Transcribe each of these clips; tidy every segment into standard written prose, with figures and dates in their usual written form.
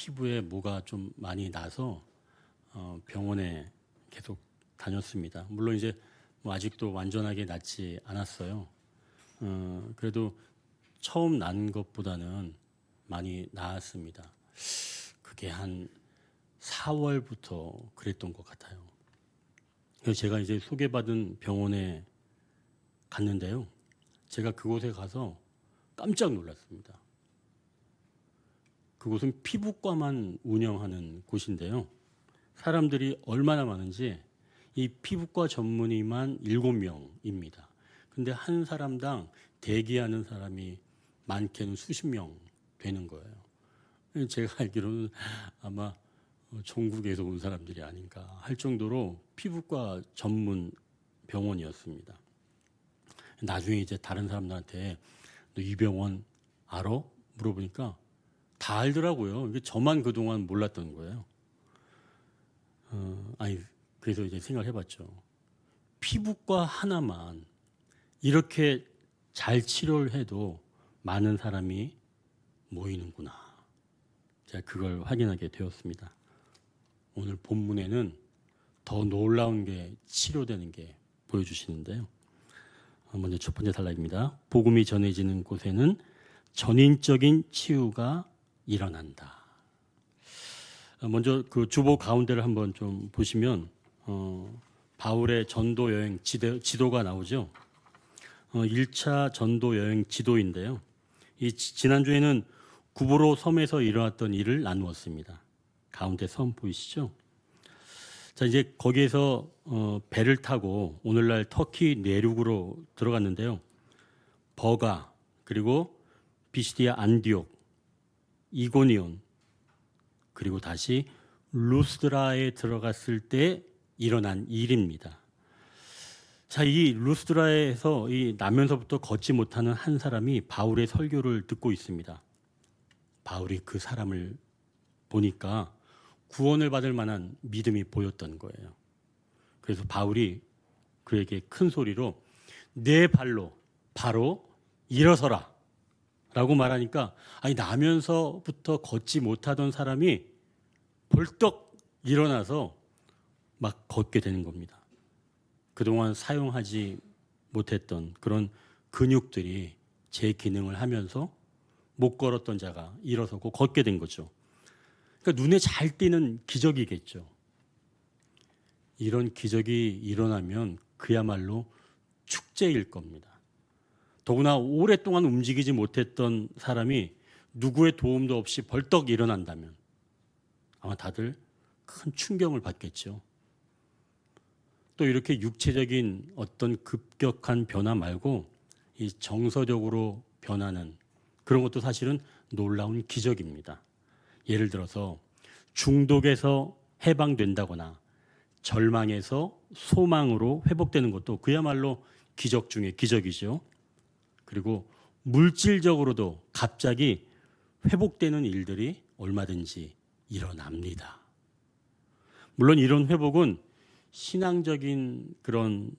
피부에 뭐가 좀 많이 나서 병원에 계속 다녔습니다. 물론 이제 뭐 아직도 완전하게 낫지 않았어요. 그래도 처음 난 것보다는 많이 나았습니다. 그게 한 4월부터 그랬던 것 같아요. 그래서 제가 이제 소개받은 병원에 갔는데요. 제가 그곳에 가서 깜짝 놀랐습니다. 그곳은 피부과만 운영하는 곳인데요. 사람들이 얼마나 많은지 이 피부과 전문의만 7명입니다. 근데 한 사람당 대기하는 사람이 많게는 수십 명 되는 거예요. 제가 알기로는 아마 전국에서 온 사람들이 아닌가 할 정도로 피부과 전문 병원이었습니다. 나중에 이제 다른 사람들한테 너 이 병원 알아? 물어보니까 다 알더라고요. 이게 저만 그동안 몰랐던 거예요. 그래서 이제 생각을 해봤죠. 피부과 하나만 이렇게 잘 치료를 해도 많은 사람이 모이는구나. 제가 그걸 확인하게 되었습니다. 오늘 본문에는 더 놀라운 게 치료되는 게 보여주시는데요. 먼저 첫 번째 단락입니다. 복음이 전해지는 곳에는 전인적인 치유가 일어난다. 먼저 그 주보 가운데를 한번 좀 보시면 바울의 전도 여행 지도가 나오죠. 1차 전도 여행 지도인데요. 이 지난주에는 구브로 섬에서 일어났던 일을 나누었습니다. 가운데 섬 보이시죠? 자, 이제 거기에서 배를 타고 오늘날 터키 내륙으로 들어갔는데요. 버가, 그리고 비시디아 안디옥, 이고니온, 그리고 다시 루스드라에 들어갔을 때 일어난 일입니다. 자, 이 루스드라에서 이 나면서부터 걷지 못하는 한 사람이 바울의 설교를 듣고 있습니다. 바울이 그 사람을 보니까 구원을 받을 만한 믿음이 보였던 거예요. 그래서 바울이 그에게 큰 소리로 내 발로 바로 일어서라 라고 말하니까 나면서부터 걷지 못하던 사람이 벌떡 일어나서 막 걷게 되는 겁니다. 그동안 사용하지 못했던 그런 근육들이 제 기능을 하면서 못 걸었던 자가 일어서고 걷게 된 거죠. 그러니까 눈에 잘 띄는 기적이겠죠. 이런 기적이 일어나면 그야말로 축제일 겁니다. 더구나 오랫동안 움직이지 못했던 사람이 누구의 도움도 없이 벌떡 일어난다면 아마 다들 큰 충격을 받겠죠. 또 이렇게 육체적인 어떤 급격한 변화 말고 이 정서적으로 변하는 그런 것도 사실은 놀라운 기적입니다. 예를 들어서 중독에서 해방된다거나 절망에서 소망으로 회복되는 것도 그야말로 기적 중에 기적이죠. 그리고 물질적으로도 갑자기 회복되는 일들이 얼마든지 일어납니다. 물론 이런 회복은 신앙적인 그런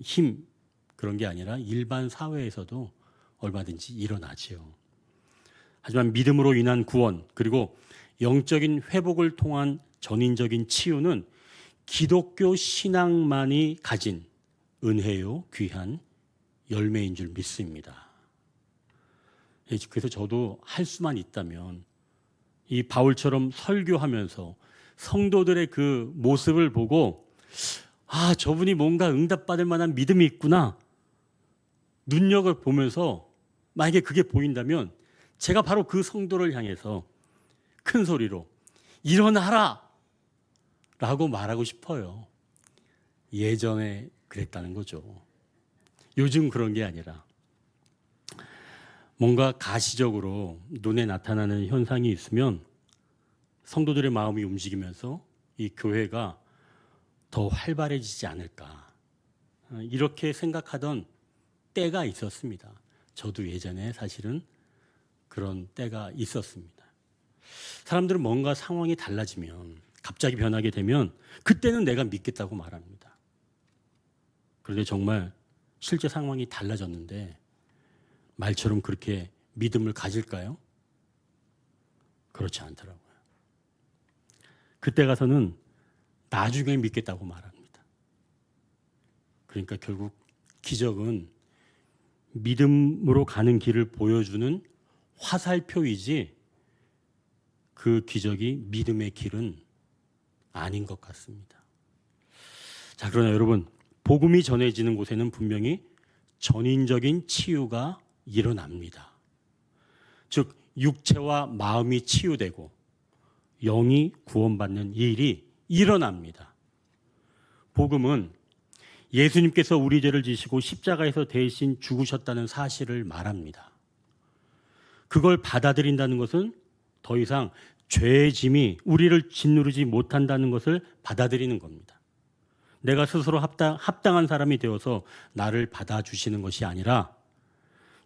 힘 그런 게 아니라 일반 사회에서도 얼마든지 일어나지요. 하지만 믿음으로 인한 구원 그리고 영적인 회복을 통한 전인적인 치유는 기독교 신앙만이 가진 은혜요 귀한 열매인 줄 믿습니다. 그래서 저도 할 수만 있다면 이 바울처럼 설교하면서 성도들의 그 모습을 보고 저분이 뭔가 응답받을 만한 믿음이 있구나 눈여겨 보면서 만약에 그게 보인다면 제가 바로 그 성도를 향해서 큰 소리로 일어나라 라고 말하고 싶어요. 예전에 그랬다는 거죠. 요즘 그런 게 아니라 뭔가 가시적으로 눈에 나타나는 현상이 있으면 성도들의 마음이 움직이면서 이 교회가 더 활발해지지 않을까 이렇게 생각하던 때가 있었습니다. 저도 예전에 사실은 그런 때가 있었습니다. 사람들은 뭔가 상황이 달라지면 갑자기 변하게 되면 그때는 내가 믿겠다고 말합니다. 그런데 정말 실제 상황이 달라졌는데 말처럼 그렇게 믿음을 가질까요? 그렇지 않더라고요. 그때 가서는 나중에 믿겠다고 말합니다. 그러니까 결국 기적은 믿음으로 가는 길을 보여주는 화살표이지 그 기적이 믿음의 길은 아닌 것 같습니다. 자, 그러나 여러분, 복음이 전해지는 곳에는 분명히 전인적인 치유가 일어납니다. 즉, 육체와 마음이 치유되고 영이 구원받는 일이 일어납니다. 복음은 예수님께서 우리 죄를 지시고 십자가에서 대신 죽으셨다는 사실을 말합니다. 그걸 받아들인다는 것은 더 이상 죄의 짐이 우리를 짓누르지 못한다는 것을 받아들이는 겁니다. 내가 스스로 합당한 사람이 되어서 나를 받아주시는 것이 아니라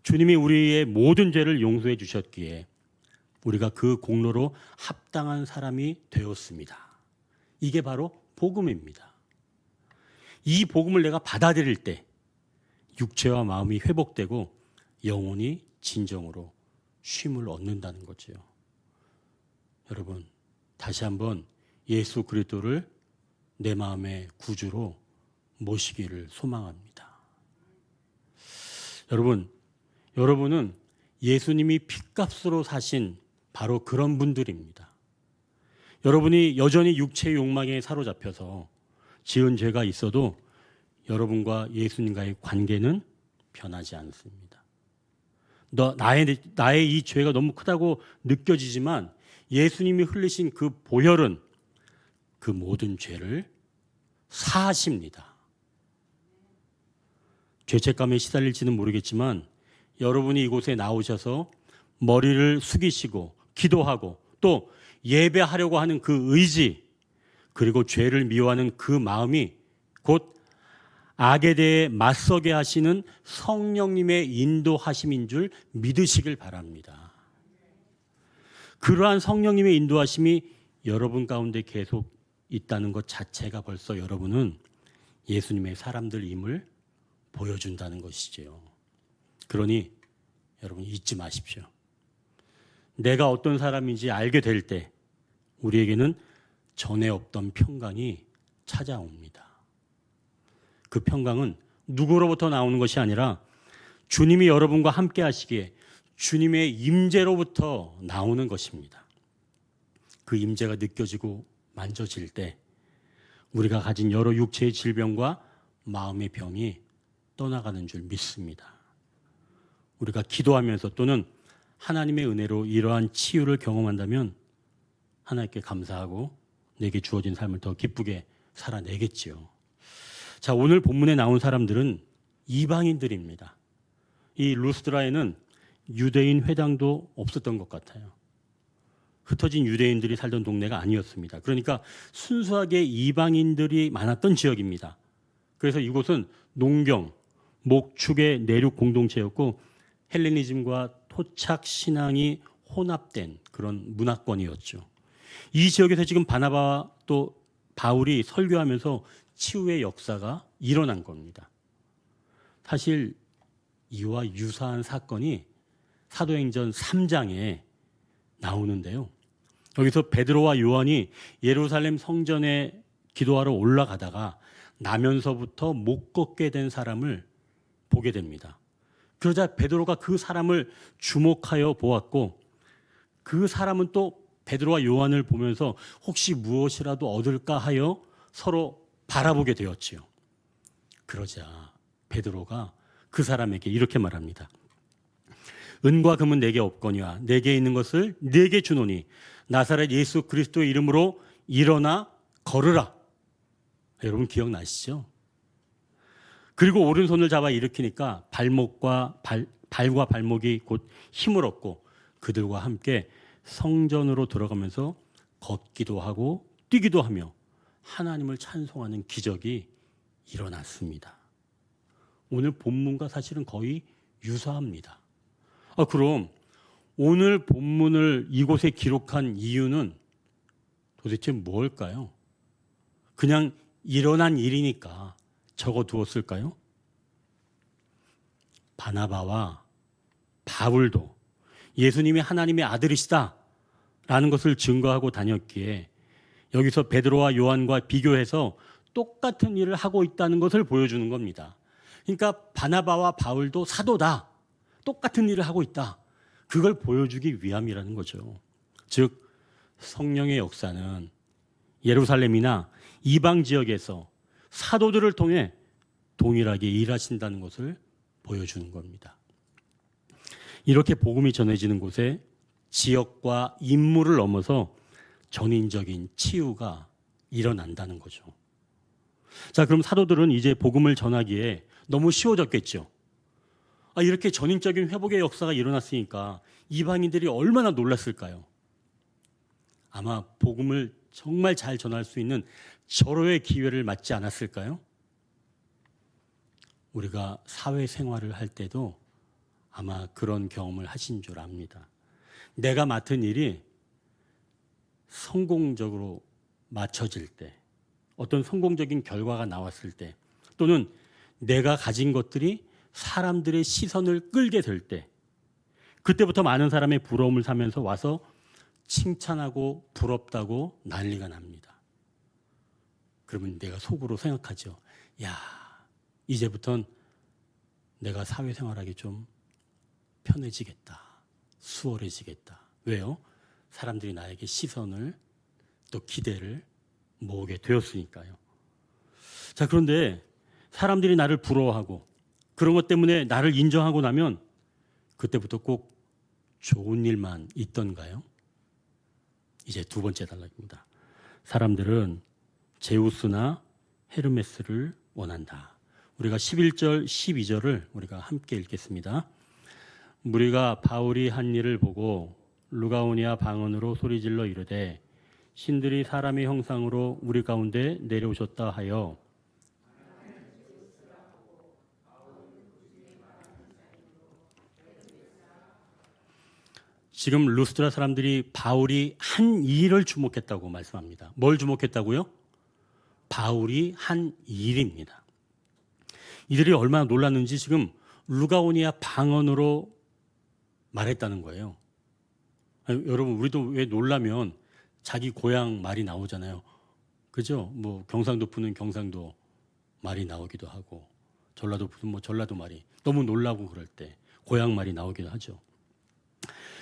주님이 우리의 모든 죄를 용서해 주셨기에 우리가 그 공로로 합당한 사람이 되었습니다. 이게 바로 복음입니다. 이 복음을 내가 받아들일 때 육체와 마음이 회복되고 영혼이 진정으로 쉼을 얻는다는 거죠. 여러분, 다시 한번 예수 그리스도를 내 마음의 구주로 모시기를 소망합니다. 여러분은 예수님이 핏값으로 사신 바로 그런 분들입니다. 여러분이 여전히 육체의 욕망에 사로잡혀서 지은 죄가 있어도 여러분과 예수님과의 관계는 변하지 않습니다. 나의 이 죄가 너무 크다고 느껴지지만 예수님이 흘리신 그 보혈은 그 모든 죄를 사하십니다. 죄책감에 시달릴지는 모르겠지만 여러분이 이곳에 나오셔서 머리를 숙이시고 기도하고 또 예배하려고 하는 그 의지, 그리고 죄를 미워하는 그 마음이 곧 악에 대해 맞서게 하시는 성령님의 인도하심인 줄 믿으시길 바랍니다. 그러한 성령님의 인도하심이 여러분 가운데 계속 있다는 것 자체가 벌써 여러분은 예수님의 사람들임을 보여준다는 것이지요. 그러니 여러분 잊지 마십시오. 내가 어떤 사람인지 알게 될 때 우리에게는 전에 없던 평강이 찾아옵니다. 그 평강은 누구로부터 나오는 것이 아니라 주님이 여러분과 함께 하시기에 주님의 임재로부터 나오는 것입니다. 그 임재가 느껴지고 만져질 때 우리가 가진 여러 육체의 질병과 마음의 병이 떠나가는 줄 믿습니다. 우리가 기도하면서 또는 하나님의 은혜로 이러한 치유를 경험한다면 하나님께 감사하고 내게 주어진 삶을 더 기쁘게 살아내겠지요. 자, 오늘 본문에 나온 사람들은 이방인들입니다. 이 루스드라에는 유대인 회당도 없었던 것 같아요. 흩어진 유대인들이 살던 동네가 아니었습니다. 그러니까 순수하게 이방인들이 많았던 지역입니다. 그래서 이곳은 농경, 목축의 내륙 공동체였고 헬레니즘과 토착 신앙이 혼합된 그런 문화권이었죠. 이 지역에서 지금 바나바와 또 바울이 설교하면서 치유의 역사가 일어난 겁니다. 사실 이와 유사한 사건이 사도행전 3장에 나오는데요. 여기서 베드로와 요한이 예루살렘 성전에 기도하러 올라가다가 나면서부터 못 걷게 된 사람을 보게 됩니다. 그러자 베드로가 그 사람을 주목하여 보았고 그 사람은 또 베드로와 요한을 보면서 혹시 무엇이라도 얻을까 하여 서로 바라보게 되었지요. 그러자 베드로가 그 사람에게 이렇게 말합니다. 은과 금은 내게 없거니와 내게 있는 것을 내게 주노니 나사렛 예수 그리스도의 이름으로 일어나 걸으라. 여러분 기억나시죠? 그리고 오른손을 잡아 일으키니까 발과 발목이 곧 힘을 얻고 그들과 함께 성전으로 들어가면서 걷기도 하고 뛰기도 하며 하나님을 찬송하는 기적이 일어났습니다. 오늘 본문과 사실은 거의 유사합니다. 그럼 오늘 본문을 이곳에 기록한 이유는 도대체 뭘까요? 그냥 일어난 일이니까 적어두었을까요? 바나바와 바울도 예수님이 하나님의 아들이시다라는 것을 증거하고 다녔기에 여기서 베드로와 요한과 비교해서 똑같은 일을 하고 있다는 것을 보여주는 겁니다. 그러니까 바나바와 바울도 사도다. 똑같은 일을 하고 있다. 그걸 보여주기 위함이라는 거죠. 즉 성령의 역사는 예루살렘이나 이방 지역에서 사도들을 통해 동일하게 일하신다는 것을 보여주는 겁니다. 이렇게 복음이 전해지는 곳에 지역과 인물을 넘어서 전인적인 치유가 일어난다는 거죠. 자, 그럼 사도들은 이제 복음을 전하기에 너무 쉬워졌겠죠. 이렇게 전인적인 회복의 역사가 일어났으니까 이방인들이 얼마나 놀랐을까요? 아마 복음을 정말 잘 전할 수 있는 절호의 기회를 맞지 않았을까요? 우리가 사회생활을 할 때도 아마 그런 경험을 하신 줄 압니다. 내가 맡은 일이 성공적으로 맞춰질 때, 어떤 성공적인 결과가 나왔을 때, 또는 내가 가진 것들이 사람들의 시선을 끌게 될 때, 그때부터 많은 사람의 부러움을 사면서 와서 칭찬하고 부럽다고 난리가 납니다. 그러면 내가 속으로 생각하죠. 야, 이제부턴 내가 사회생활하기 좀 편해지겠다. 수월해지겠다. 왜요? 사람들이 나에게 시선을 또 기대를 모으게 되었으니까요. 자, 그런데 사람들이 나를 부러워하고 그런 것 때문에 나를 인정하고 나면 그때부터 꼭 좋은 일만 있던가요? 이제 두 번째 단락입니다. 사람들은 제우스나 헤르메스를 원한다. 우리가 11절, 12절을 우리가 함께 읽겠습니다. 무리가 바울이 한 일을 보고 루가오니아 방언으로 소리질러 이르되 신들이 사람의 형상으로 우리 가운데 내려오셨다 하여 지금 루스드라 사람들이 바울이 한 일을 주목했다고 말씀합니다. 뭘 주목했다고요? 바울이 한 일입니다. 이들이 얼마나 놀랐는지 지금 루가오니아 방언으로 말했다는 거예요. 여러분, 우리도 왜 놀라면 자기 고향 말이 나오잖아요. 그죠? 뭐 경상도 푸는 경상도 말이 나오기도 하고, 전라도 푸는 뭐 전라도 말이, 너무 놀라고 그럴 때 고향 말이 나오기도 하죠.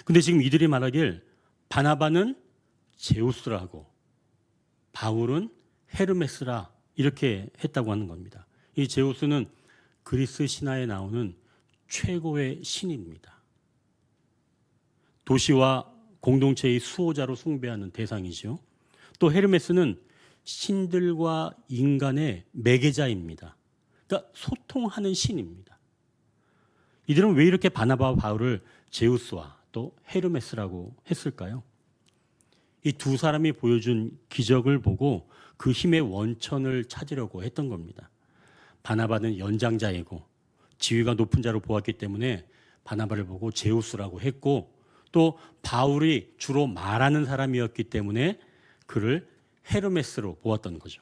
근데 지금 이들이 말하길 바나바는 제우스라 하고 바울은 헤르메스라 이렇게 했다고 하는 겁니다. 이 제우스는 그리스 신화에 나오는 최고의 신입니다. 도시와 공동체의 수호자로 숭배하는 대상이죠. 또 헤르메스는 신들과 인간의 매개자입니다. 그러니까 소통하는 신입니다. 이들은 왜 이렇게 바나바와 바울을 제우스와 또 헤르메스라고 했을까요? 이 두 사람이 보여준 기적을 보고 그 힘의 원천을 찾으려고 했던 겁니다. 바나바는 연장자이고 지위가 높은 자로 보았기 때문에 바나바를 보고 제우스라고 했고, 또 바울이 주로 말하는 사람이었기 때문에 그를 헤르메스로 보았던 거죠.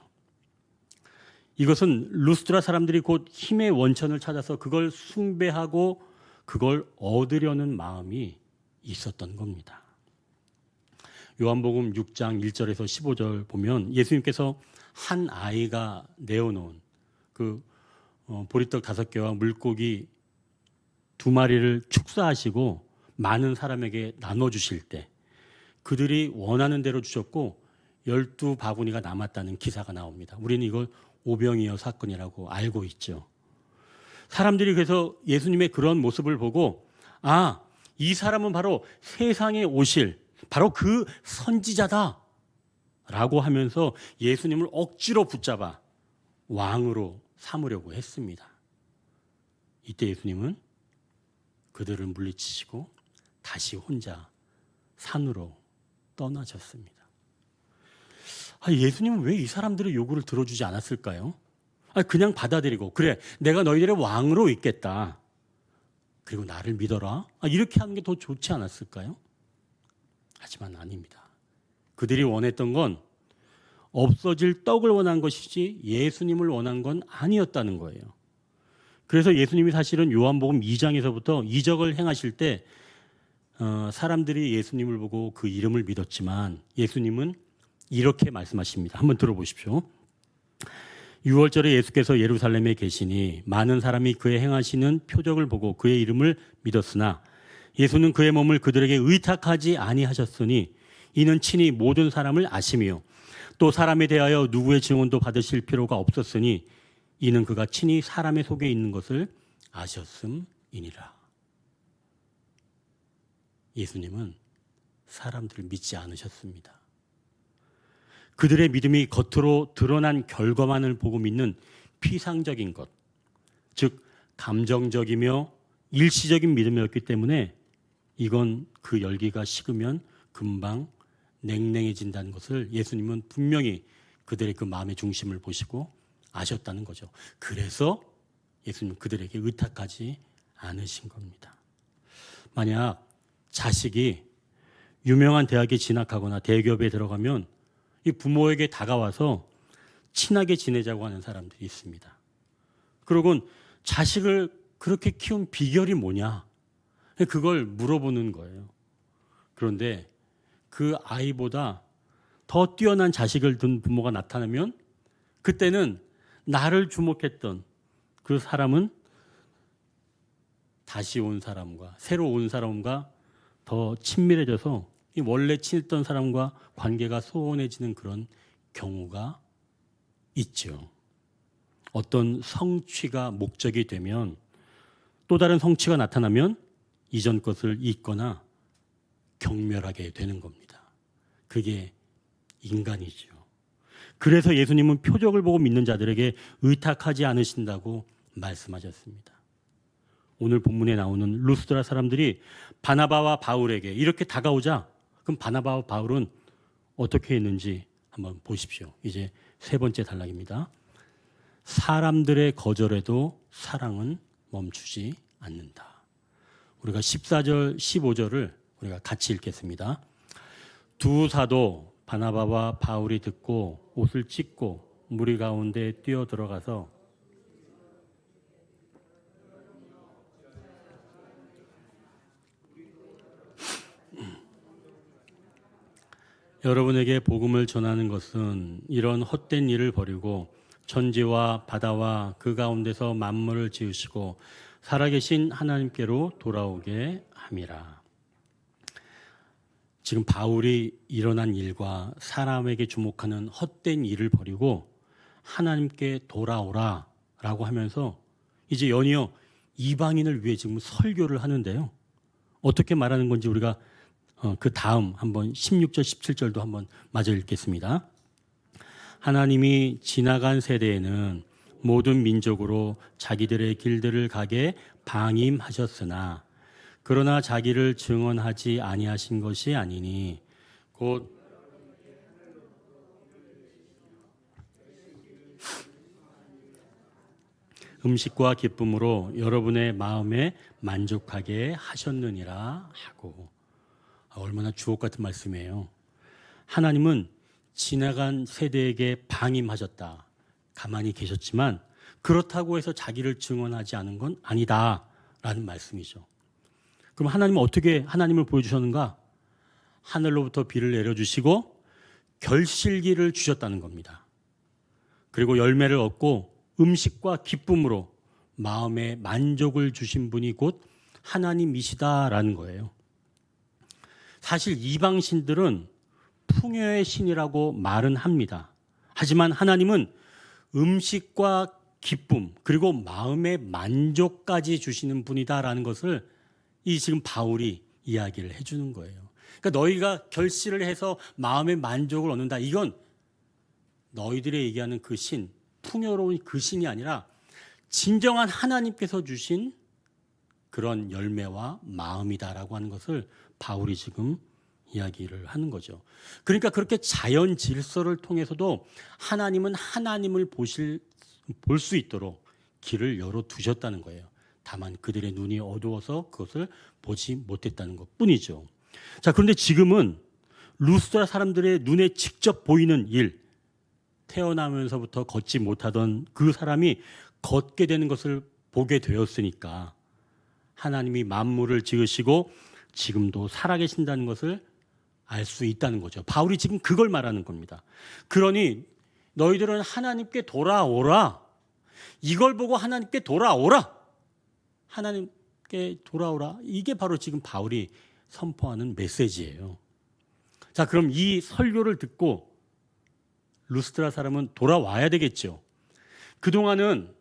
이것은 루스드라 사람들이 곧 힘의 원천을 찾아서 그걸 숭배하고 그걸 얻으려는 마음이 있었던 겁니다. 요한복음 6장 1절에서 15절 보면 예수님께서 한 아이가 내어놓은 그 보리떡 5개와 물고기 2마리를 축사하시고 많은 사람에게 나눠주실 때 그들이 원하는 대로 주셨고 12바구니가 남았다는 기사가 나옵니다. 우리는 이걸 오병이어 사건이라고 알고 있죠. 사람들이 그래서 예수님의 그런 모습을 보고 이 사람은 바로 세상에 오실 바로 그 선지자다 라고 하면서 예수님을 억지로 붙잡아 왕으로 삼으려고 했습니다. 이때 예수님은 그들을 물리치시고 다시 혼자 산으로 떠나셨습니다. 예수님은 왜 이 사람들의 요구를 들어주지 않았을까요? 그냥 받아들이고 그래 내가 너희들의 왕으로 있겠다. 그리고 나를 믿어라. 이렇게 하는 게 더 좋지 않았을까요? 하지만 아닙니다. 그들이 원했던 건 없어질 떡을 원한 것이지 예수님을 원한 건 아니었다는 거예요. 그래서 예수님이 사실은 요한복음 2장에서부터 이적을 행하실 때 사람들이 예수님을 보고 그 이름을 믿었지만 예수님은 이렇게 말씀하십니다. 한번 들어보십시오. 6월절에 예수께서 예루살렘에 계시니 많은 사람이 그의 행하시는 표적을 보고 그의 이름을 믿었으나 예수는 그의 몸을 그들에게 의탁하지 아니하셨으니 이는 친히 모든 사람을 아심이요 또 사람에 대하여 누구의 증언도 받으실 필요가 없었으니 이는 그가 친히 사람의 속에 있는 것을 아셨음이니라. 예수님은 사람들을 믿지 않으셨습니다. 그들의 믿음이 겉으로 드러난 결과만을 보고 믿는 피상적인 것, 즉 감정적이며 일시적인 믿음이었기 때문에 이건 그 열기가 식으면 금방 냉랭해진다는 것을 예수님은 분명히 그들의 그 마음의 중심을 보시고 아셨다는 거죠. 그래서 예수님은 그들에게 의탁하지 않으신 겁니다. 만약 자식이 유명한 대학에 진학하거나 대기업에 들어가면 이 부모에게 다가와서 친하게 지내자고 하는 사람들이 있습니다. 그러곤 자식을 그렇게 키운 비결이 뭐냐? 그걸 물어보는 거예요. 그런데 그 아이보다 더 뛰어난 자식을 둔 부모가 나타나면 그때는 나를 주목했던 그 사람은 다시 온 사람과 새로 온 사람과 더 친밀해져서 이 원래 친했던 사람과 관계가 소원해지는 그런 경우가 있죠. 어떤 성취가 목적이 되면 또 다른 성취가 나타나면 이전 것을 잊거나 경멸하게 되는 겁니다. 그게 인간이죠. 그래서 예수님은 표적을 보고 믿는 자들에게 의탁하지 않으신다고 말씀하셨습니다. 오늘 본문에 나오는 루스드라 사람들이 바나바와 바울에게 이렇게 다가오자 그럼 바나바와 바울은 어떻게 했는지 한번 보십시오. 이제 세 번째 단락입니다. 사람들의 거절에도 사랑은 멈추지 않는다. 우리가 14절, 15절을 우리가 같이 읽겠습니다. 두 사도 바나바와 바울이 듣고 옷을 찢고 무리 가운데 뛰어 들어가서 여러분에게 복음을 전하는 것은 이런 헛된 일을 버리고 천지와 바다와 그 가운데서 만물을 지으시고 살아계신 하나님께로 돌아오게 함이라. 지금 바울이 일어난 일과 사람에게 주목하는 헛된 일을 버리고 하나님께 돌아오라 라고 하면서 이제 연이어 이방인을 위해 지금 설교를 하는데요. 어떻게 말하는 건지 우리가 그 다음 한번 16절 17절도 한번 마저 읽겠습니다. 하나님이 지나간 세대에는 모든 민족으로 자기들의 길들을 가게 방임하셨으나 그러나 자기를 증언하지 아니하신 것이 아니니 곧 음식과 기쁨으로 여러분의 마음에 만족하게 하셨느니라 하고. 얼마나 주옥 같은 말씀이에요. 하나님은 지나간 세대에게 방임하셨다. 가만히 계셨지만 그렇다고 해서 자기를 증언하지 않은 건 아니다라는 말씀이죠. 그럼 하나님은 어떻게 하나님을 보여주셨는가? 하늘로부터 비를 내려주시고 결실기를 주셨다는 겁니다. 그리고 열매를 얻고 음식과 기쁨으로 마음에 만족을 주신 분이 곧 하나님이시다라는 거예요. 사실 이방신들은 풍요의 신이라고 말은 합니다. 하지만 하나님은 음식과 기쁨 그리고 마음의 만족까지 주시는 분이다라는 것을 이 지금 바울이 이야기를 해주는 거예요. 그러니까 너희가 결실을 해서 마음의 만족을 얻는다. 이건 너희들이 얘기하는 그 신, 풍요로운 그 신이 아니라 진정한 하나님께서 주신 그런 열매와 마음이다라고 하는 것을 바울이 지금 이야기를 하는 거죠. 그러니까 그렇게 자연 질서를 통해서도 하나님은 하나님을 볼 수 있도록 길을 열어두셨다는 거예요. 다만 그들의 눈이 어두워서 그것을 보지 못했다는 것뿐이죠. 자, 그런데 지금은 루스드라 사람들의 눈에 직접 보이는 일, 태어나면서부터 걷지 못하던 그 사람이 걷게 되는 것을 보게 되었으니까 하나님이 만물을 지으시고 지금도 살아계신다는 것을 알 수 있다는 거죠. 바울이 지금 그걸 말하는 겁니다. 그러니 너희들은 하나님께 돌아오라. 이걸 보고 하나님께 돌아오라. 하나님께 돌아오라. 이게 바로 지금 바울이 선포하는 메시지예요. 자, 그럼 이 설교를 듣고 루스드라 사람은 돌아와야 되겠죠. 그동안은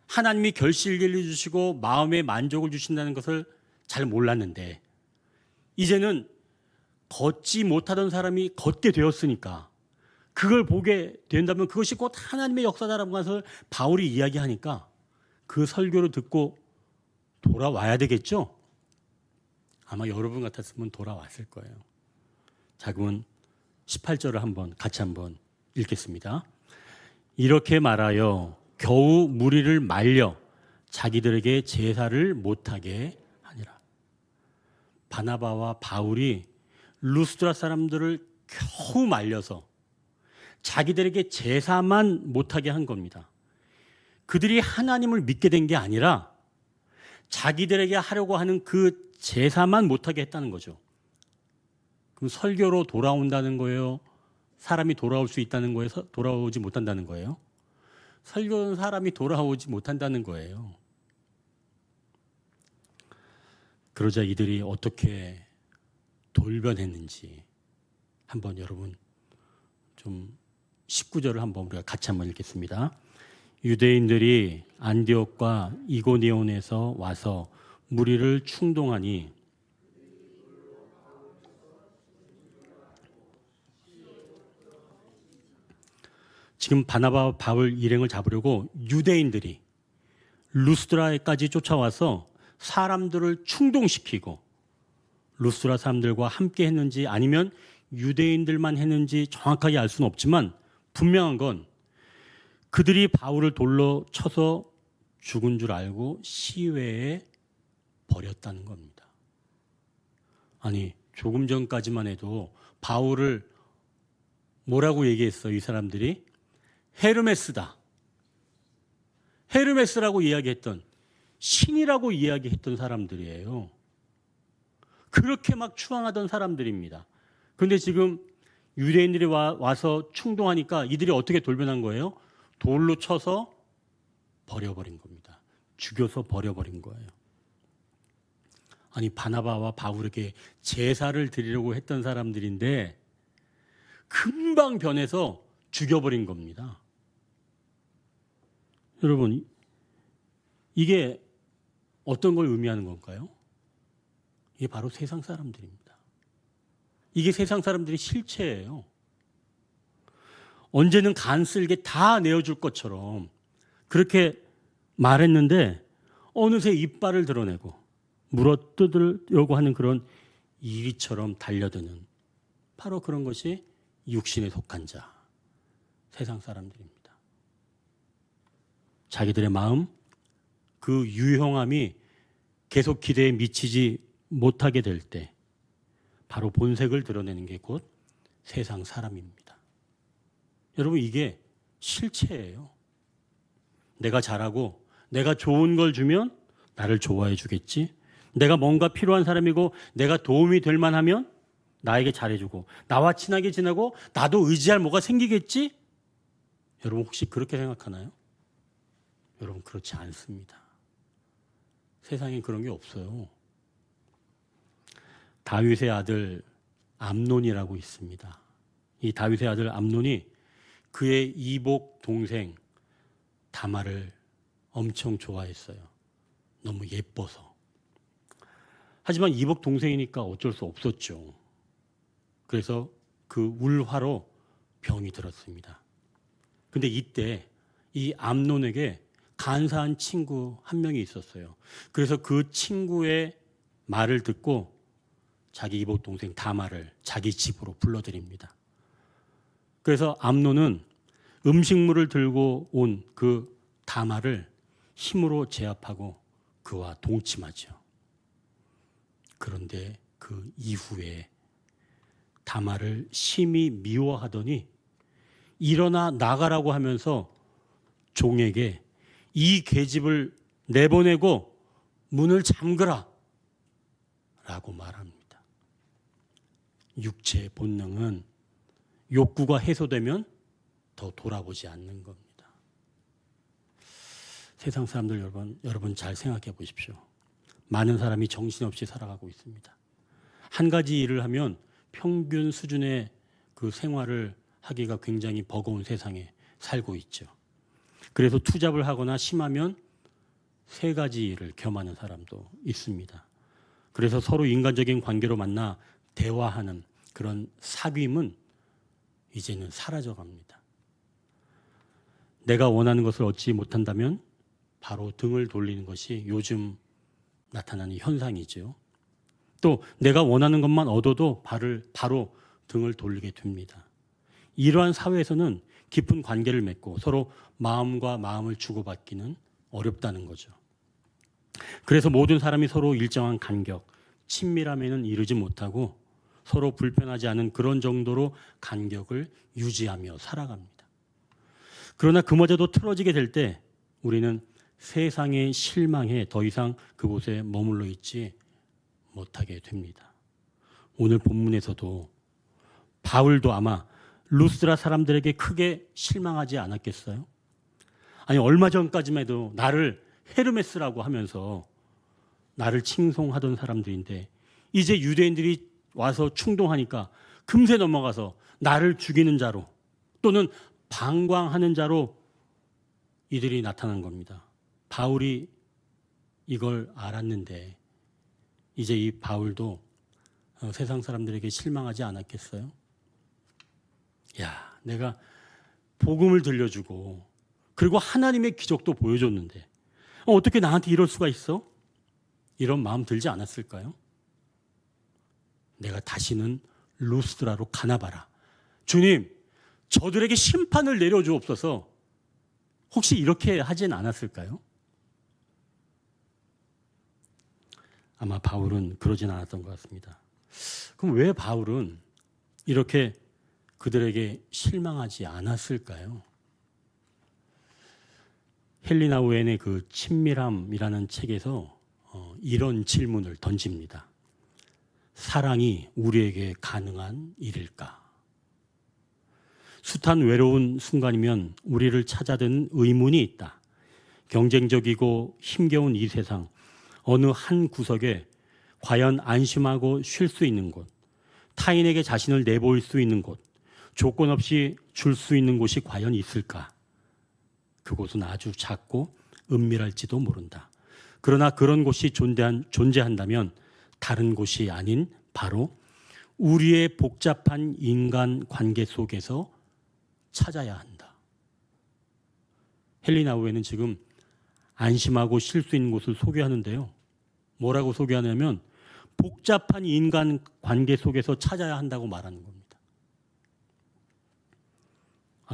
하나님이 결실을 주시고 마음에 만족을 주신다는 것을 잘 몰랐는데 이제는 걷지 못하던 사람이 걷게 되었으니까 그걸 보게 된다면 그것이 곧 하나님의 역사다라는 것을 바울이 이야기하니까 그 설교를 듣고 돌아와야 되겠죠. 아마 여러분 같았으면 돌아왔을 거예요. 자, 그러면 18절을 같이 한번 읽겠습니다. 이렇게 말하여 겨우 무리를 말려 자기들에게 제사를 못하게 하니라. 바나바와 바울이 루스드라 사람들을 겨우 말려서 자기들에게 제사만 못하게 한 겁니다. 그들이 하나님을 믿게 된 게 아니라 자기들에게 하려고 하는 그 제사만 못하게 했다는 거죠. 그럼 설교로 돌아온다는 거예요? 사람이 돌아올 수 있다는 거예요? 돌아오지 못한다는 거예요? 설교는 사람이 돌아오지 못한다는 거예요. 그러자 이들이 어떻게 돌변했는지 한번 여러분 좀 19절을 한번 우리가 같이 한번 읽겠습니다. 유대인들이 안디옥과 이고니온에서 와서 무리를 충동하니 지금 바나바와 바울 일행을 잡으려고 유대인들이 루스드라에까지 쫓아와서 사람들을 충동시키고 루스드라 사람들과 함께 했는지 아니면 유대인들만 했는지 정확하게 알 수는 없지만 분명한 건 그들이 바울을 돌로 쳐서 죽은 줄 알고 시외에 버렸다는 겁니다. 아니, 조금 전까지만 해도 바울을 뭐라고 얘기했어요? 이 사람들이 헤르메스다. 헤르메스라고 이야기했던, 신이라고 이야기했던 사람들이에요. 그렇게 막 추앙하던 사람들입니다. 그런데 지금 유대인들이 와서 충동하니까 이들이 어떻게 돌변한 거예요? 돌로 쳐서 버려버린 겁니다. 죽여서 버려버린 거예요. 아니, 바나바와 바울에게 제사를 드리려고 했던 사람들인데 금방 변해서 죽여버린 겁니다. 여러분, 이게 어떤 걸 의미하는 걸까요? 이게 바로 세상 사람들입니다. 이게 세상 사람들의 실체예요. 언제는 간쓸게 다 내어줄 것처럼 그렇게 말했는데 어느새 이빨을 드러내고 물어뜯으려고 하는 그런 이리처럼 달려드는 바로 그런 것이 육신에 속한 자, 세상 사람들입니다. 자기들의 마음, 그 유형함이 계속 기대에 미치지 못하게 될 때 바로 본색을 드러내는 게 곧 세상 사람입니다. 여러분, 이게 실체예요. 내가 잘하고 내가 좋은 걸 주면 나를 좋아해 주겠지. 내가 뭔가 필요한 사람이고 내가 도움이 될 만하면 나에게 잘해주고 나와 친하게 지내고 나도 의지할 뭐가 생기겠지? 여러분 혹시 그렇게 생각하나요? 여러분 그렇지 않습니다. 세상에 그런 게 없어요. 다윗의 아들 암논이라고 있습니다. 이 다윗의 아들 암논이 그의 이복 동생 다말을 엄청 좋아했어요. 너무 예뻐서. 하지만 이복 동생이니까 어쩔 수 없었죠. 그래서 그 울화로 병이 들었습니다. 근데 이때 이 암논에게 간사한 친구 한 명이 있었어요. 그래서 그 친구의 말을 듣고 자기 이복 동생 다말을 자기 집으로 불러들입니다. 그래서 암논은 음식물을 들고 온 그 다말을 힘으로 제압하고 그와 동침하죠. 그런데 그 이후에 다말을 심히 미워하더니 일어나 나가라고 하면서 종에게 이 계집을 내보내고 문을 잠그라 라고 말합니다. 육체의 본능은 욕구가 해소되면 더 돌아보지 않는 겁니다. 세상 사람들 여러분 잘 생각해 보십시오. 많은 사람이 정신없이 살아가고 있습니다. 한 가지 일을 하면 평균 수준의 그 생활을 하기가 굉장히 버거운 세상에 살고 있죠. 그래서 투잡을 하거나 심하면 세 가지 일을 겸하는 사람도 있습니다. 그래서 서로 인간적인 관계로 만나 대화하는 그런 사귐은 이제는 사라져갑니다. 내가 원하는 것을 얻지 못한다면 바로 등을 돌리는 것이 요즘 나타나는 현상이죠. 또 내가 원하는 것만 얻어도 바로 등을 돌리게 됩니다. 이러한 사회에서는 깊은 관계를 맺고 서로 마음과 마음을 주고받기는 어렵다는 거죠. 그래서 모든 사람이 서로 일정한 간격, 친밀함에는 이르지 못하고 서로 불편하지 않은 그런 정도로 간격을 유지하며 살아갑니다. 그러나 그마저도 틀어지게 될 때 우리는 세상에 실망해 더 이상 그곳에 머물러 있지 못하게 됩니다. 오늘 본문에서도 바울도 아마 루스드라 사람들에게 크게 실망하지 않았겠어요? 아니 얼마 전까지만 해도 나를 헤르메스라고 하면서 나를 칭송하던 사람들인데 이제 유대인들이 와서 충동하니까 금세 넘어가서 나를 죽이는 자로 또는 방광하는 자로 이들이 나타난 겁니다. 바울이 이걸 알았는데 이제 이 바울도 세상 사람들에게 실망하지 않았겠어요? 야, 내가 복음을 들려주고 그리고 하나님의 기적도 보여줬는데 어떻게 나한테 이럴 수가 있어? 이런 마음 들지 않았을까요? 내가 다시는 루스드라로 가나봐라. 주님, 저들에게 심판을 내려주옵소서. 혹시 이렇게 하진 않았을까요? 아마 바울은 그러진 않았던 것 같습니다. 그럼 왜 바울은 이렇게 그들에게 실망하지 않았을까요? 헬리나 우엔의 그 친밀함이라는 책에서 이런 질문을 던집니다. 사랑이 우리에게 가능한 일일까? 숱한 외로운 순간이면 우리를 찾아드는 의문이 있다. 경쟁적이고 힘겨운 이 세상 어느 한 구석에 과연 안심하고 쉴 수 있는 곳, 타인에게 자신을 내보일 수 있는 곳, 조건 없이 줄 수 있는 곳이 과연 있을까? 그곳은 아주 작고 은밀할지도 모른다. 그러나 그런 곳이 존재한다면 다른 곳이 아닌 바로 우리의 복잡한 인간 관계 속에서 찾아야 한다. 헬리나 우에는 지금 안심하고 쉴 수 있는 곳을 소개하는데요. 뭐라고 소개하냐면 복잡한 인간 관계 속에서 찾아야 한다고 말하는 겁니다.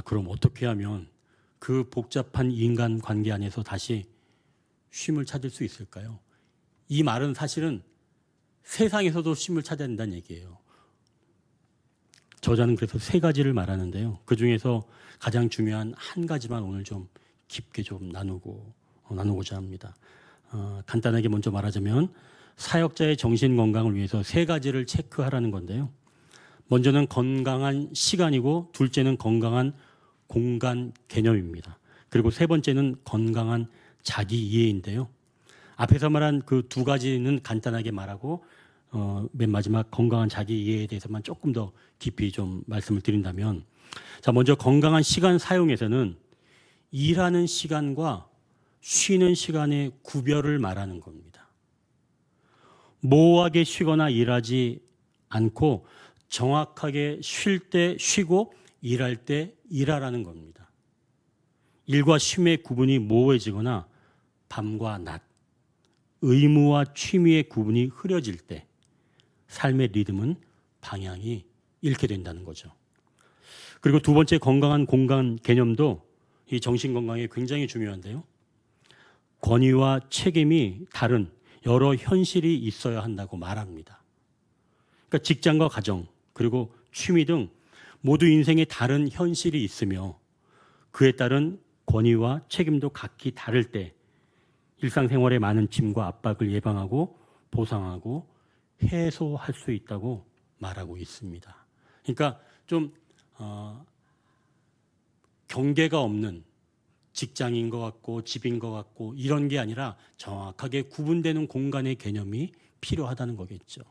그럼 어떻게 하면 그 복잡한 인간 관계 안에서 다시 쉼을 찾을 수 있을까요? 이 말은 사실은 세상에서도 쉼을 찾아야 된다는 얘기예요. 저자는 그래서 세 가지를 말하는데요. 그 중에서 가장 중요한 한 가지만 오늘 좀 깊게 좀 나누고자 합니다. 간단하게 먼저 말하자면 사역자의 정신 건강을 위해서 세 가지를 체크하라는 건데요. 먼저는 건강한 시간이고 둘째는 건강한 공간 개념입니다. 그리고 세 번째는 건강한 자기 이해인데요. 앞에서 말한 그 두 가지는 간단하게 말하고 맨 마지막 건강한 자기 이해에 대해서만 조금 더 깊이 좀 말씀을 드린다면, 자, 먼저 건강한 시간 사용에서는 일하는 시간과 쉬는 시간의 구별을 말하는 겁니다. 모호하게 쉬거나 일하지 않고 정확하게 쉴 때 쉬고 일할 때 일하라는 겁니다. 일과 쉼의 구분이 모호해지거나 밤과 낮, 의무와 취미의 구분이 흐려질 때 삶의 리듬은 방향이 잃게 된다는 거죠. 그리고 두 번째 건강한 공간 개념도 이 정신 건강에 굉장히 중요한데요. 권위와 책임이 다른 여러 현실이 있어야 한다고 말합니다. 그러니까 직장과 가정 그리고 취미 등 모두 인생에 다른 현실이 있으며 그에 따른 권위와 책임도 각기 다를 때 일상생활의 많은 짐과 압박을 예방하고 보상하고 해소할 수 있다고 말하고 있습니다. 그러니까 좀 경계가 없는 직장인 것 같고 집인 것 같고 이런 게 아니라 정확하게 구분되는 공간의 개념이 필요하다는 거겠죠.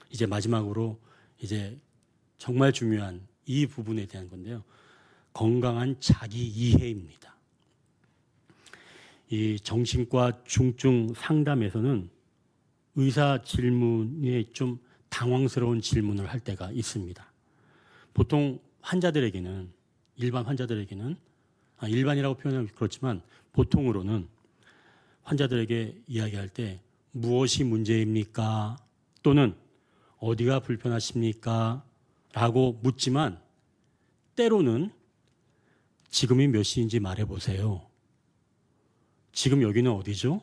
이제 마지막으로 이제 정말 중요한 이 부분에 대한 건데요. 건강한 자기 이해입니다. 이 정신과 중증 상담에서는 의사 질문에 좀 당황스러운 질문을 할 때가 있습니다. 보통 환자들에게는 일반이라고 표현하면 그렇지만 보통으로는 환자들에게 이야기할 때 무엇이 문제입니까? 또는 어디가 불편하십니까? 라고 묻지만 때로는 지금이 몇 시인지 말해보세요. 지금 여기는 어디죠?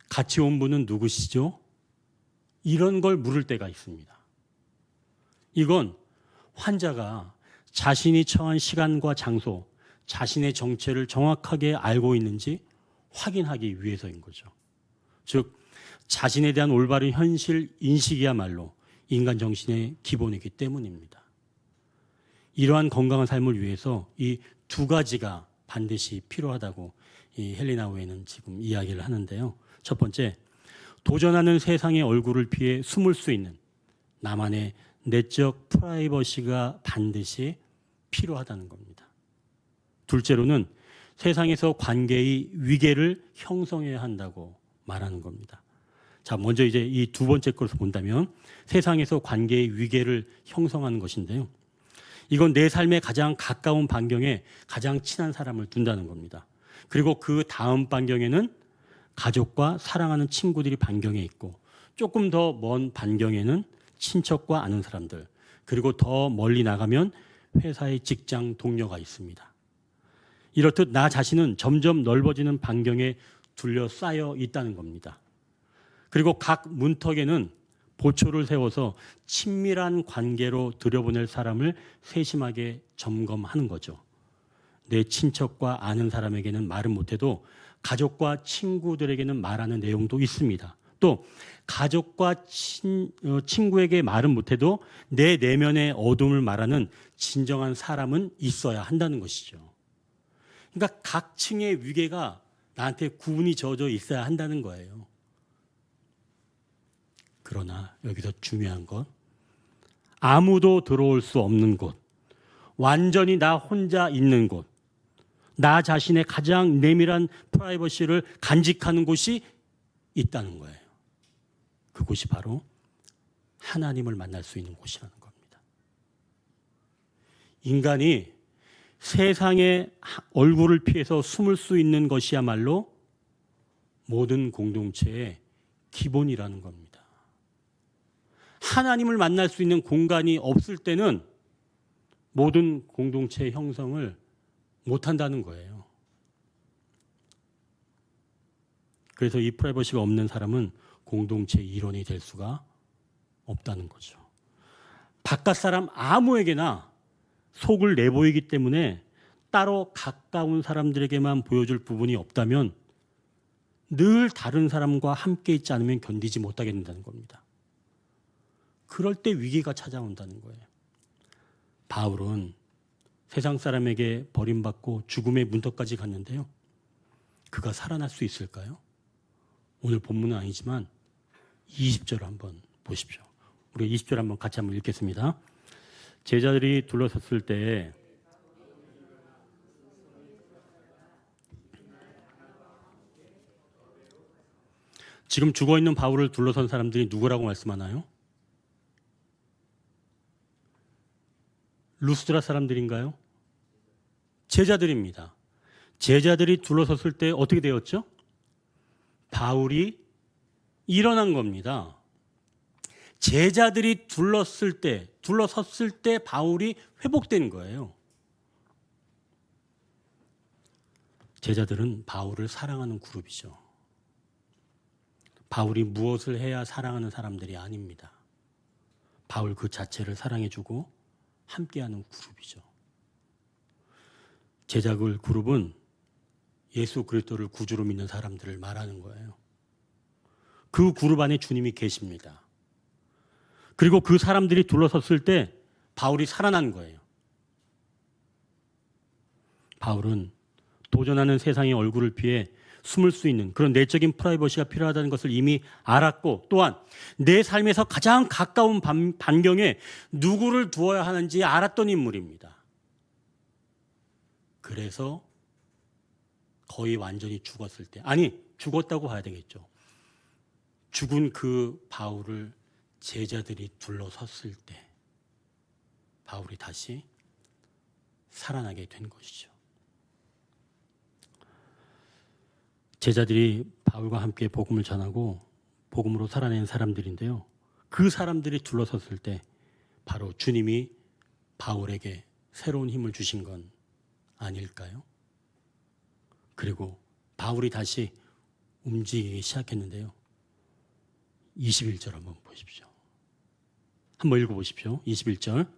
같이 온 분은 누구시죠? 이런 걸 물을 때가 있습니다. 이건 환자가 자신이 처한 시간과 장소, 자신의 정체를 정확하게 알고 있는지 확인하기 위해서인 거죠. 즉, 자신에 대한 올바른 현실 인식이야말로 인간 정신의 기본이기 때문입니다. 이러한 건강한 삶을 위해서 이 두 가지가 반드시 필요하다고 이 헬리나 웨이는 지금 이야기를 하는데요. 첫 번째, 도전하는 세상의 얼굴을 피해 숨을 수 있는 나만의 내적 프라이버시가 반드시 필요하다는 겁니다. 둘째로는 세상에서 관계의 위계를 형성해야 한다고 말하는 겁니다. 자, 먼저 이제 이 두 번째 것을 본다면 세상에서 관계의 위계를 형성하는 것인데요. 이건 내 삶의 가장 가까운 반경에 가장 친한 사람을 둔다는 겁니다. 그리고 그 다음 반경에는 가족과 사랑하는 친구들이 반경에 있고 조금 더 먼 반경에는 친척과 아는 사람들, 그리고 더 멀리 나가면 회사의 직장 동료가 있습니다. 이렇듯 나 자신은 점점 넓어지는 반경에 둘러싸여 있다는 겁니다. 그리고 각 문턱에는 보초를 세워서 친밀한 관계로 들여보낼 사람을 세심하게 점검하는 거죠. 내 친척과 아는 사람에게는 말은 못해도 가족과 친구들에게는 말하는 내용도 있습니다. 또 가족과 친구에게 말은 못해도 내 내면의 어둠을 말하는 진정한 사람은 있어야 한다는 것이죠. 그러니까 각 층의 위계가 나한테 구분이 져져 있어야 한다는 거예요. 그러나 여기서 중요한 건 아무도 들어올 수 없는 곳, 완전히 나 혼자 있는 곳, 나 자신의 가장 내밀한 프라이버시를 간직하는 곳이 있다는 거예요. 그곳이 바로 하나님을 만날 수 있는 곳이라는 겁니다. 인간이 세상의 얼굴을 피해서 숨을 수 있는 것이야말로 모든 공동체의 기본이라는 겁니다. 하나님을 만날 수 있는 공간이 없을 때는 모든 공동체의 형성을 못한다는 거예요. 그래서 이 프라이버시가 없는 사람은 공동체 일원이 될 수가 없다는 거죠. 바깥 사람 아무에게나 속을 내보이기 때문에 따로 가까운 사람들에게만 보여줄 부분이 없다면 늘 다른 사람과 함께 있지 않으면 견디지 못하게 된다는 겁니다. 그럴 때 위기가 찾아온다는 거예요. 바울은 세상 사람에게 버림받고 죽음의 문턱까지 갔는데요. 그가 살아날 수 있을까요? 오늘 본문은 아니지만 20절을 한번 보십시오. 우리 20절 한번 같이 한번 읽겠습니다. 제자들이 둘러섰을 때 지금 죽어있는 바울을 둘러선 사람들이 누구라고 말씀하나요? 루스드라 사람들인가요? 제자들입니다. 제자들이 둘러섰을 때 어떻게 되었죠? 바울이 일어난 겁니다. 제자들이 둘러섰을 때 바울이 회복된 거예요. 제자들은 바울을 사랑하는 그룹이죠. 바울이 무엇을 해야 사랑하는 사람들이 아닙니다. 바울 그 자체를 사랑해주고 함께하는 그룹이죠. 제자들 그룹은 예수 그리스도를 구주로 믿는 사람들을 말하는 거예요. 그 그룹 안에 주님이 계십니다. 그리고 그 사람들이 둘러섰을 때 바울이 살아난 거예요. 바울은 도전하는 세상의 얼굴을 피해 숨을 수 있는 그런 내적인 프라이버시가 필요하다는 것을 이미 알았고, 또한 내 삶에서 가장 가까운 반경에 누구를 두어야 하는지 알았던 인물입니다. 그래서 거의 완전히 죽었을 때, 아니 죽었다고 봐야 되겠죠. 죽은 그 바울을 제자들이 둘러섰을 때 바울이 다시 살아나게 된 것이죠. 제자들이 바울과 함께 복음을 전하고 복음으로 살아낸 사람들인데요. 그 사람들이 둘러섰을 때 바로 주님이 바울에게 새로운 힘을 주신 건 아닐까요? 그리고 바울이 다시 움직이기 시작했는데요. 21절 한번 보십시오. 한번 읽어보십시오. 21절.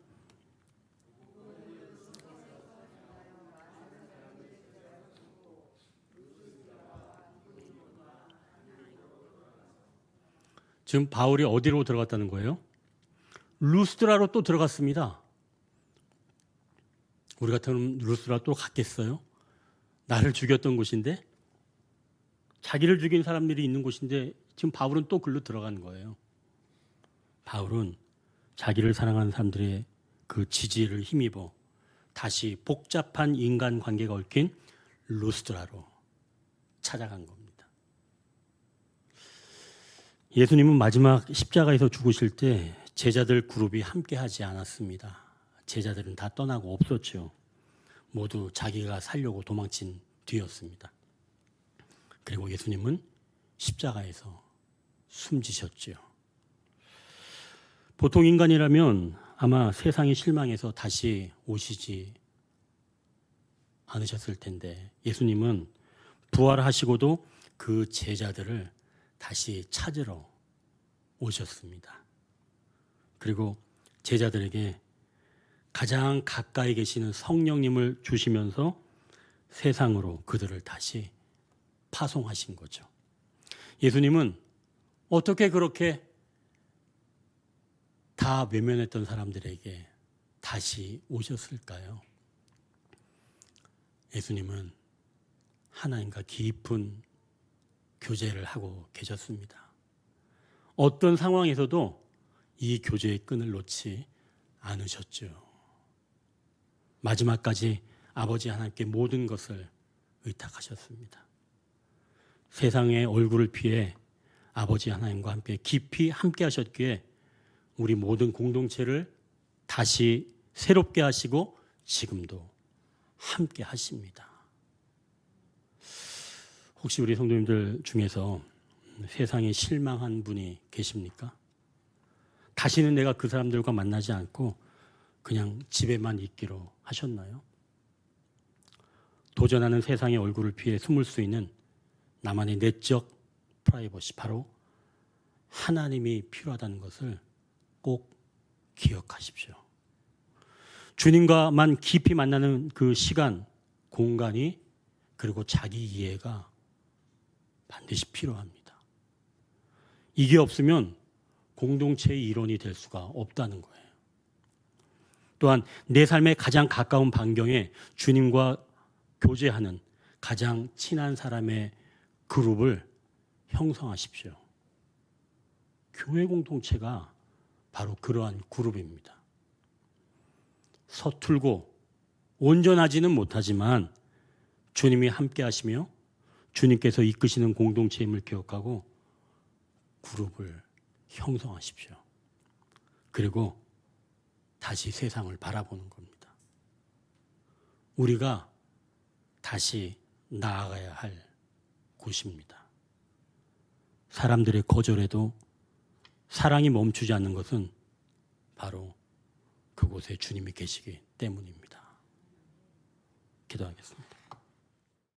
지금 바울이 어디로 들어갔다는 거예요? 루스드라로 또 들어갔습니다. 우리 같으면 루스드라 또 갔겠어요? 나를 죽였던 곳인데, 자기를 죽인 사람들이 있는 곳인데 지금 바울은 또 글로 들어간 거예요. 바울은 자기를 사랑하는 사람들의 그 지지를 힘입어 다시 복잡한 인간관계가 얽힌 루스드라로 찾아간 겁니다. 예수님은 마지막 십자가에서 죽으실 때 제자들 그룹이 함께 하지 않았습니다. 제자들은 다 떠나고 없었죠. 모두 자기가 살려고 도망친 뒤였습니다. 그리고 예수님은 십자가에서 숨지셨죠. 보통 인간이라면 아마 세상에 실망해서 다시 오시지 않으셨을 텐데, 예수님은 부활하시고도 그 제자들을 다시 찾으러 오셨습니다. 그리고 제자들에게 가장 가까이 계시는 성령님을 주시면서 세상으로 그들을 다시 파송하신 거죠. 예수님은 어떻게 그렇게 다 외면했던 사람들에게 다시 오셨을까요? 예수님은 하나님과 깊은 교제를 하고 계셨습니다. 어떤 상황에서도 이 교제의 끈을 놓지 않으셨죠. 마지막까지 아버지 하나님께 모든 것을 의탁하셨습니다. 세상의 얼굴을 피해 아버지 하나님과 함께 깊이 함께 하셨기에 우리 모든 공동체를 다시 새롭게 하시고 지금도 함께 하십니다. 혹시 우리 성도님들 중에서 세상에 실망한 분이 계십니까? 다시는 내가 그 사람들과 만나지 않고 그냥 집에만 있기로 하셨나요? 도전하는 세상의 얼굴을 피해 숨을 수 있는 나만의 내적 프라이버시, 바로 하나님이 필요하다는 것을 꼭 기억하십시오. 주님과만 깊이 만나는 그 시간, 공간이, 그리고 자기 이해가 반드시 필요합니다. 이게 없으면 공동체의 일원이 될 수가 없다는 거예요. 또한 내 삶의 가장 가까운 반경에 주님과 교제하는 가장 친한 사람의 그룹을 형성하십시오. 교회 공동체가 바로 그러한 그룹입니다. 서툴고 온전하지는 못하지만 주님이 함께 하시며 주님께서 이끄시는 공동체임을 기억하고 그룹을 형성하십시오. 그리고 다시 세상을 바라보는 겁니다. 우리가 다시 나아가야 할 곳입니다. 사람들의 거절에도 사랑이 멈추지 않는 것은 바로 그곳에 주님이 계시기 때문입니다. 기도하겠습니다.